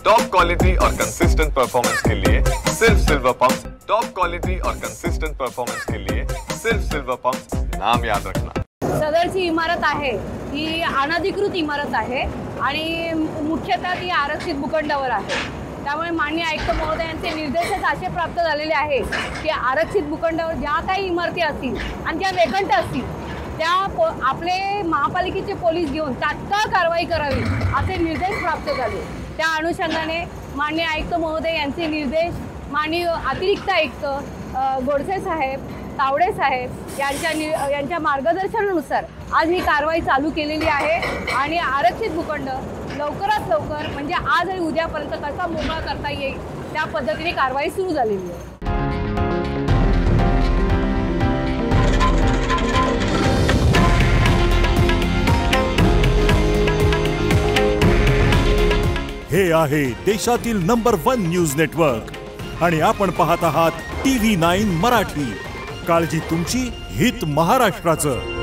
Top quality और consistent performance के लिए सिर्फ सिल्वर पंप्स। टॉप क्वालिटी और कंसिस्टेंट परफॉर्मेंस के लिए सिर्फ सिल्वर पंप्स, नाम याद रखना। सदरची इमारत आहे ही अनधिकृत इमारत आहे आणि मुख्यतः ती आरक्षित भूखंडावर आहे। त्यामुळे माननीय आयुक्त महोदयांचे निर्देशच असे प्राप्त झालेले आहे की आरक्षित भूखंडावर ज्या काही इमारती असतील आणि ज्या वेकंट असतील त्या आपले महापालिकेचे पोलीस घेऊन तात्काळ कारवाई करावी असे निर्देश प्राप्त झाले। त्या अनुषंगाने माननीय आयुक्त महोदय यांचे निर्देश माननीय अतिरिक्त आयुक्त गोडसे साहेब, तावडे साहेब यांच्या मार्गदर्शनानुसार आज ही कारवाई चालू केलेली आहे आणि आरक्षित भूखंड लवकरात लवकर म्हणजे आज आणि उद्यापर्यंत कसा मोकळा करता येईल त्या पद्धतीने कारवाई सुरू झालेली आहे। हे आहे देशातील नंबर 1 न्यूज नेटवर्क आणि आपण पाहत आहात TV9 मराठी। काळजी तुमची, हित महाराष्ट्राचं।